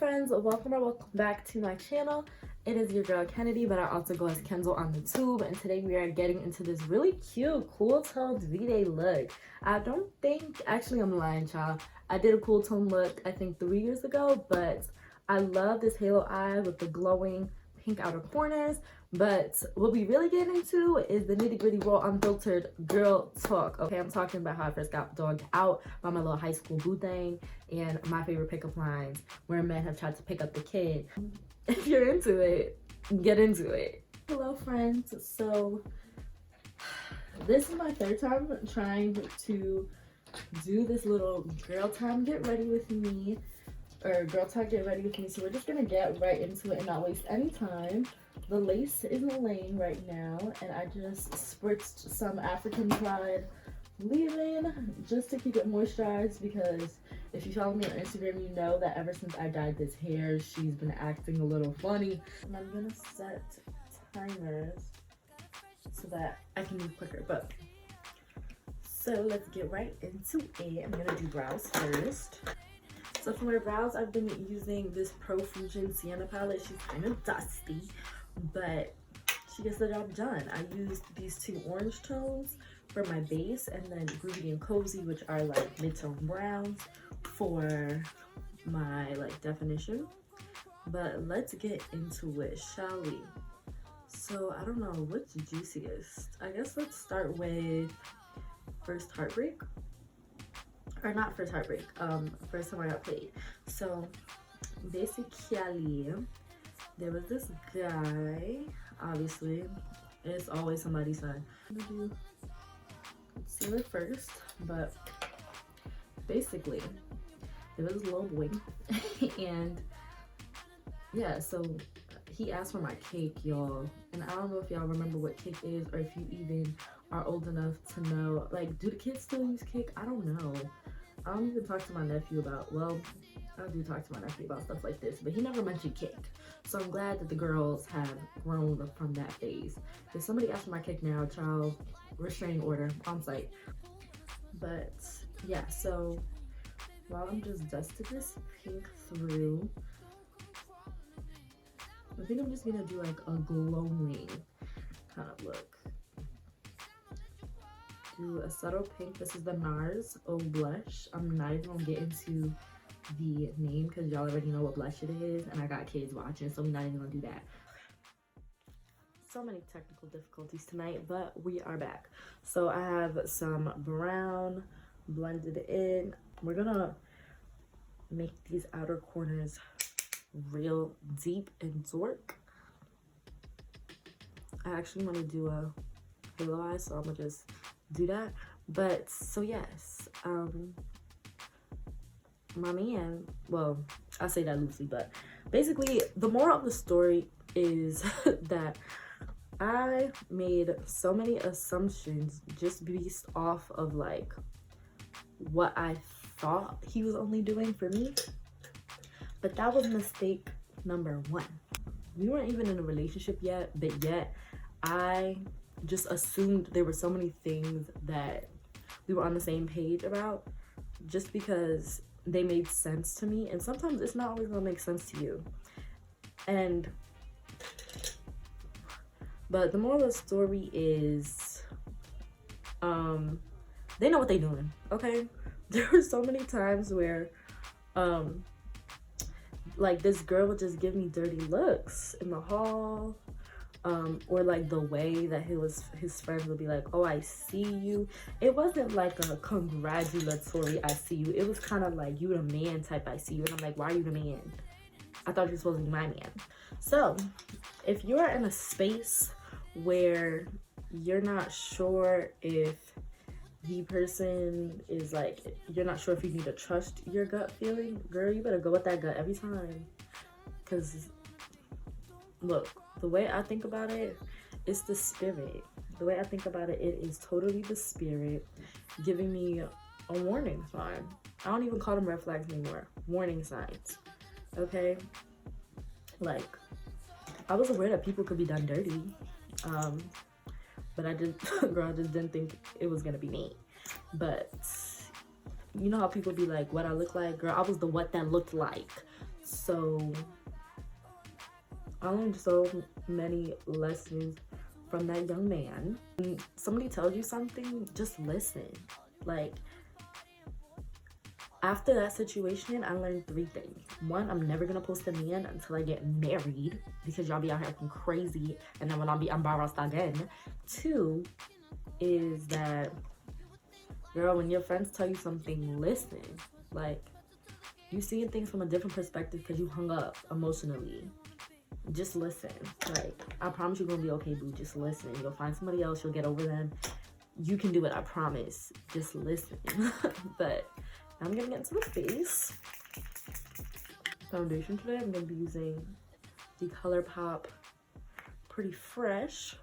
friends, welcome back to my channel. It is your girl Kennedy, but I also go as KENNZO on the tube, and today we are getting into this really cute cool toned V-Day look. I don't think, actually I'm lying, child, I did a cool tone look I think 3 years ago, but I love this halo eye with the glowing pink outer corners. But what we really get into is the nitty-gritty raw unfiltered girl talk. Okay, I'm talking about how I first got dogged out by my little high school boo thing and my favorite pickup lines where men have tried to pick up the kid. If you're into it, get into it. Hello friends, so this is my third time trying to do this little girl time get ready with me, or girl talk get ready with me. So we're just gonna get right into it and not waste any time. The lace isn't laying right now, and I just spritzed some African Pride leave-in just to keep it moisturized, because if you follow me on Instagram, you know that ever since I dyed this hair, she's been acting a little funny. And I'm gonna set timers so that I can move quicker. But so let's get right into it. I'm gonna do brows first. So for my brows, I've been using this Profusion Sienna palette. She's kind of dusty, but she gets the job done. I used these two orange tones for my base, and then Groovy and Cozy, which are like mid-tone browns, for my like definition. But let's get into it, shall we? So I don't know what's juiciest. I guess let's start with First Heartbreak. Or not First Heartbreak, First Time I Got Played. So basically, there was this guy, obviously, it's always somebody's son. I'm gonna do concealer first, but basically, there was this little boy, and yeah, so he asked for my cake, y'all, and I don't know if y'all remember what cake is, or if you even are old enough to know, like, do the kids still use cake? I don't know. I don't even talk to my nephew about, well, I do talk to my nephew about stuff like this, but he never mentioned cake. So I'm glad that the girls have grown from that phase. If somebody asks for my cake now, child, restraining order on site. But yeah, so while I'm just dusting this pink through, I think I'm just gonna do like a glowing kind of look. Do a subtle pink. This is the NARS Oh Blush. I'm not even gonna get into the name because y'all already know what blush it is, and I got kids watching, so I'm not even gonna do that. So many technical difficulties tonight, but we are back. So I have some brown blended in. We're gonna make these outer corners real deep and dark. I actually want to do a halo eye, so I'm gonna just do that. But so yes, my man, well, I say that loosely, but basically the moral of the story is that I made so many assumptions just based off of like what I thought he was only doing for me, but that was mistake number one. We weren't even in a relationship yet, but yet I just assumed there were so many things that we were on the same page about just because they made sense to me, and sometimes it's not always gonna make sense to you. And but the moral of the story is they know what they're doing, okay? There were so many times where like this girl would just give me dirty looks in the hall, or like the way that his friends would be like, oh, I see you. It wasn't like a congratulatory I see you. It was kind of like, you the man type I see you. And I'm like, why are you the man? I thought you were supposed to be my man. So if you're in a space where you're not sure if the person is like, you're not sure if you need to trust your gut feeling, girl, you better go with that gut every time. Because look, the way I think about it, it's the spirit. The way I think about it, it is totally the spirit giving me a warning sign. I don't even call them red flags anymore. Warning signs, okay? Like, I was aware that people could be done dirty, but I just, girl, I just didn't think it was gonna be me. But you know how people be like, what I look like? Girl, I was the what that looked like. So I learned so many lessons from that young man. When somebody tells you something, just listen. Like, after that situation, I learned 3 things. 1, I'm never gonna post a man until I get married, because y'all be out here acting crazy and then when I'll be embarrassed again. 2 is that, girl, when your friends tell you something, listen. Like, you seeing things from a different perspective because you hung up emotionally. Just listen. Like, I promise you're gonna be okay, boo. Just listen. You'll find somebody else, you'll get over them. You can do it, I promise. Just listen. But I'm gonna get into the face. Foundation today, I'm gonna be using the ColourPop Pretty Fresh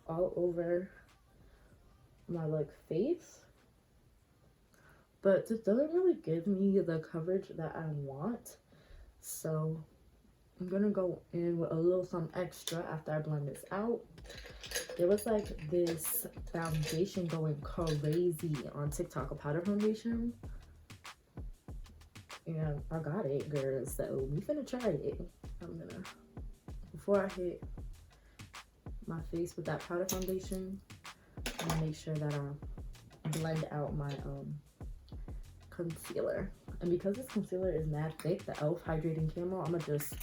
all over my like face. But this doesn't really give me the coverage that I want. So I'm gonna go in with a little some extra after I blend this out. There was like this foundation going crazy on TikTok, a powder foundation. And I got it, girl. So we finna try it. I'm gonna, before I hit my face with that powder foundation, I'm gonna make sure that I blend out my concealer. And because this concealer is mad thick, the e.l.f. Hydrating Camo, I'm gonna just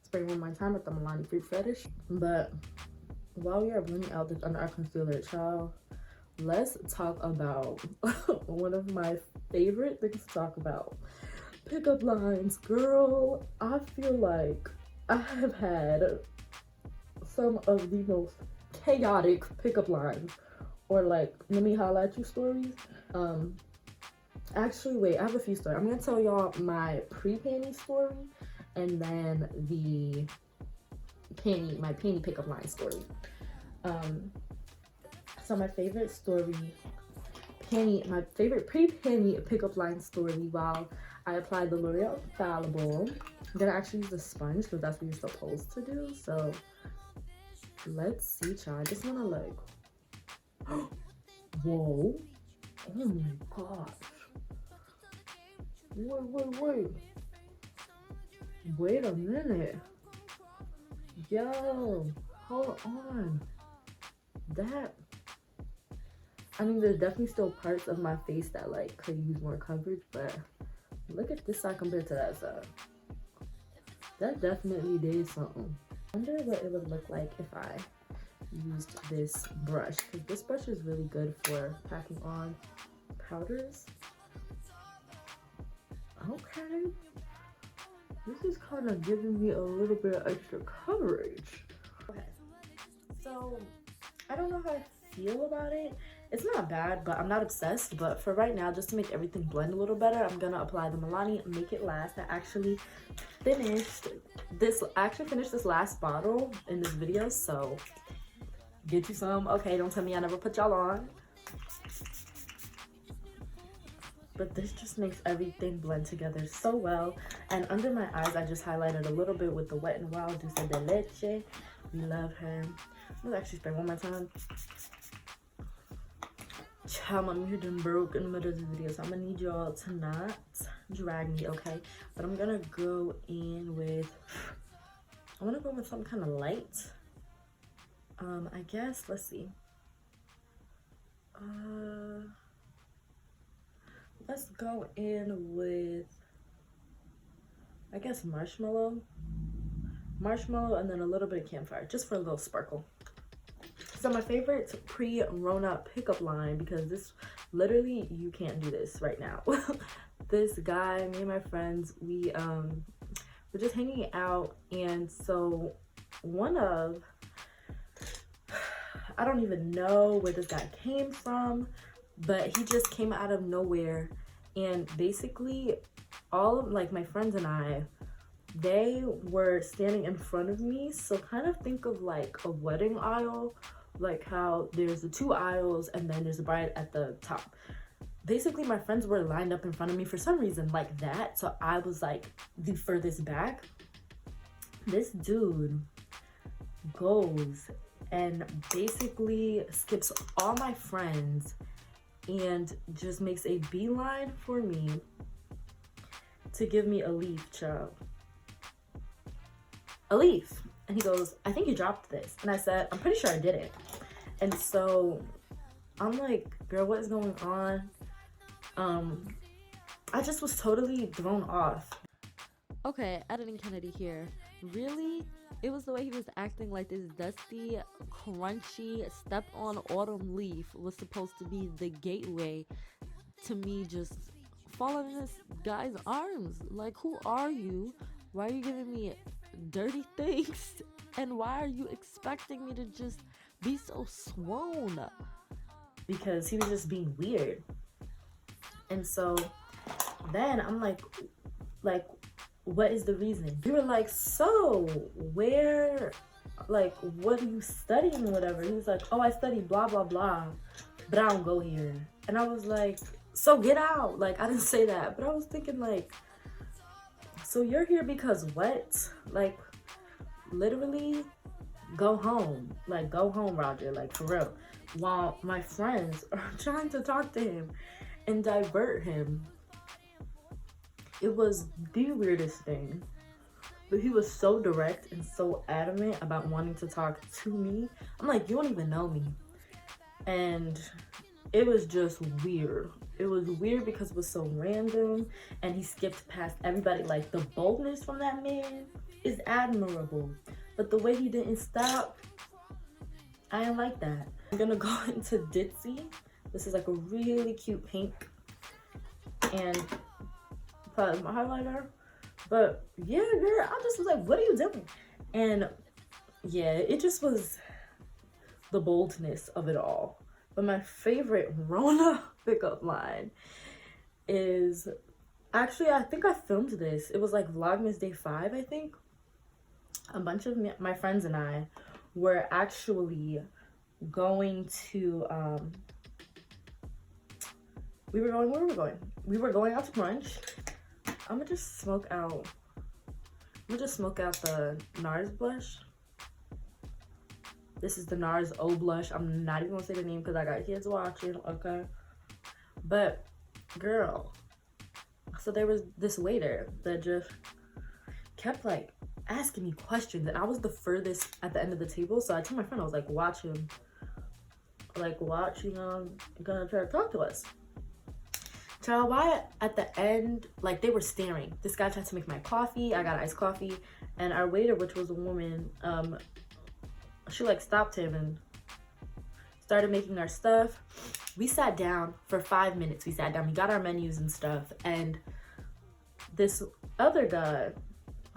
spray one more time with the Milani Fruit Fetish. But while we are blending out this under eye concealer, child, let's talk about one of my favorite things to talk about. Pickup lines. Girl, I feel like I have had some of the most chaotic pickup lines, or like, let me holla at you stories. Actually, wait, I have a few stories. I'm gonna tell y'all my pre-panty story and then the my panty pickup line story. So my favorite story, my favorite pre-panty pickup line story, while I applied the L'Oreal Infallible. I'm gonna actually use the sponge because that's what you're supposed to do. So let's see, child. I just wanna like, whoa, oh my gosh. Wait a minute. Yo, hold on. That, I mean, there's definitely still parts of my face that like could use more coverage, but look at this side compared to that side. That definitely did something. I wonder what it would look like if I used this brush, because this brush is really good for packing on powders. Okay, this is kind of giving me a little bit of extra coverage. Okay, so I don't know how I feel about it. It's not bad, but I'm not obsessed. But for right now, just to make everything blend a little better, I'm gonna apply the Milani Make It Last. I actually finished this. Last bottle in this video, so get you some. Okay, don't tell me I never put y'all on. But this just makes everything blend together so well. And under my eyes, I just highlighted a little bit with the Wet n Wild Dulce de Leche. We love her. Let's actually spray one more time. Child, my mirror done broke in the middle of the video, so I'm gonna need y'all to not drag me, okay? But I'm gonna go in with, I wanna go with something kind of light. I guess, let's see. Let's go in with, I guess, marshmallow, and then a little bit of campfire, just for a little sparkle. So my favorite pre-Rhona pickup line, because this, literally, you can't do this right now. This guy, me and my friends, we were just hanging out, and so I don't even know where this guy came from, but he just came out of nowhere, and basically all of like my friends and I, they were standing in front of me. So kind of think of like a wedding aisle, like how there's the 2 aisles and then there's a bride at the top. Basically my friends were lined up in front of me for some reason like that, so I was like the furthest back. This dude goes and basically skips all my friends and just makes a beeline for me to give me a leaf, child. A leaf. And he goes, I think you dropped this. And I said, I'm pretty sure I didn't. And so I'm like, girl, what is going on? I just was totally thrown off. Okay, editing Kennedy here. Really? It was the way he was acting like this dusty, crunchy, stepped on autumn leaf was supposed to be the gateway to me just falling in this guy's arms. Like, who are you? Why are you giving me dirty things? And why are you expecting me to just be so swoon? Because he was just being weird. And so then I'm like, what is the reason? We were like, so where, like, what are you studying, whatever? He was like, oh, I study blah blah blah, but I don't go here. And I was like, so get out. Like, I didn't say that, but I was thinking, like, so you're here because what? Like, literally go home. Like, go home, Roger, like, for real. While my friends are trying to talk to him and divert him. It was the weirdest thing. But he was so direct and so adamant about wanting to talk to me. I'm like, you don't even know me. And it was just weird. It was weird because it was so random and he skipped past everybody. Like, the boldness from that man is admirable. But the way he didn't stop, I didn't like that. I'm gonna go into Ditzy. This is like a really cute pink. And apply my highlighter. But yeah, girl, I just was like, what are you doing? And yeah, it just was the boldness of it all. But my favorite Rhona pickup line is, actually, I think I filmed this. It was like Vlogmas Day 5, I think. A bunch of my friends and I were actually going to, where were we going? We were going out to brunch. I'm gonna just smoke out the NARS blush. This is the NARS O blush. I'm not even gonna say the name because I got kids watching, okay? But, girl, so there was this waiter that just kept, like, asking me questions, and I was the furthest at the end of the table, so I told my friend, I was like, watch him. Like, gonna try to talk to us. Child, why at the end, like, they were staring. This guy tried to make my coffee. I got iced coffee. And our waiter, which was a woman, she, like, stopped him and started making our stuff. We sat down for 5 minutes. We sat down. We got our menus and stuff. And this other guy,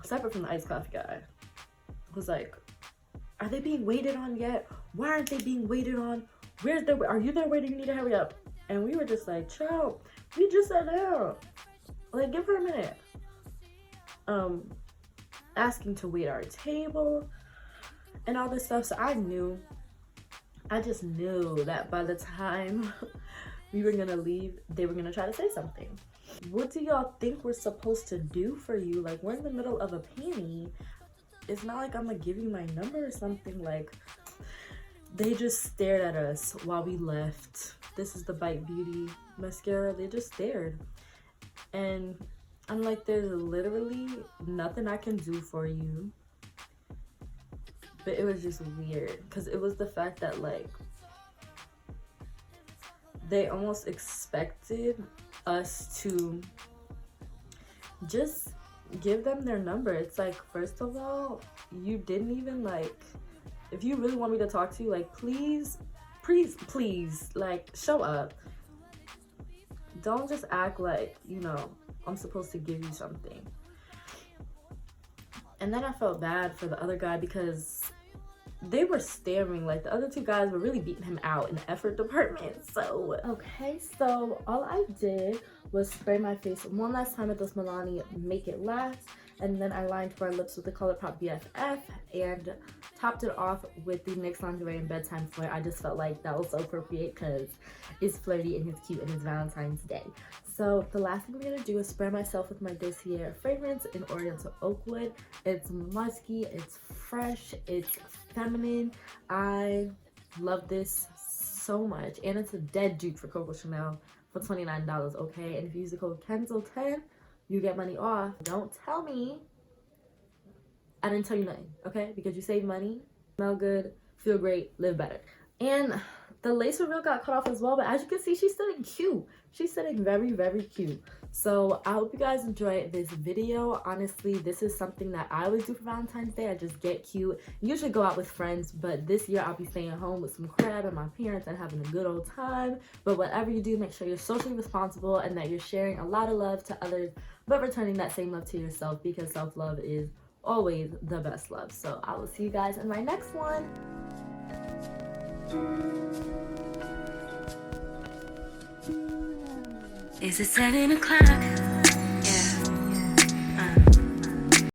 separate from the iced coffee guy, was like, are they being waited on yet? Why aren't they being waited on? Are you there waiting? You need to hurry up. And we were just like, child, we just sat down. Like, give her a minute. Asking to wait our table and all this stuff. So I just knew that by the time we were gonna leave, they were gonna try to say something. What do y'all think we're supposed to do for you? Like, we're in the middle of a painting. It's not like I'm gonna give you my number or something. Like, they just stared at us while we left. This is the Bite Beauty mascara. They just stared. And I'm like, there's literally nothing I can do for you. But it was just weird. Because it was the fact that, like, they almost expected us to just give them their number. It's like, first of all, you didn't even, like, if you really want me to talk to you, like, please, like, show up. Don't just act like, you know, I'm supposed to give you something. And then I felt bad for the other guy because they were staring. Like, the other two guys were really beating him out in the effort department. So, okay, so all I did was spray my face one last time with this Milani Make It Last. And then I lined my lips with the ColourPop BFF and topped it off with the NYX Lingerie and Bedtime Flare. I just felt like that was so appropriate because it's flirty and it's cute and it's Valentine's Day. So the last thing I'm going to do is spray myself with my Dossier fragrance in Oriental Oakwood. It's musky, it's fresh, it's feminine. I love this so much. And it's a dead dupe for Coco Chanel for $29, okay? And if you use the code KENZO10, you get money off. Don't tell me I didn't tell you nothing, okay? Because you save money, smell good, feel great, live better. And the lace reveal got cut off as well, but as you can see, she's sitting cute. She's sitting very, very cute. So I hope you guys enjoy this video. Honestly, this is something that I would do for Valentine's Day. I just get cute. Usually go out with friends, but this year I'll be staying home with some crab and my parents and having a good old time. But whatever you do, make sure you're socially responsible and that you're sharing a lot of love to others, but returning that same love to yourself, because self-love is always the best love. So I will see you guys in my next one. Is it 7 o'clock?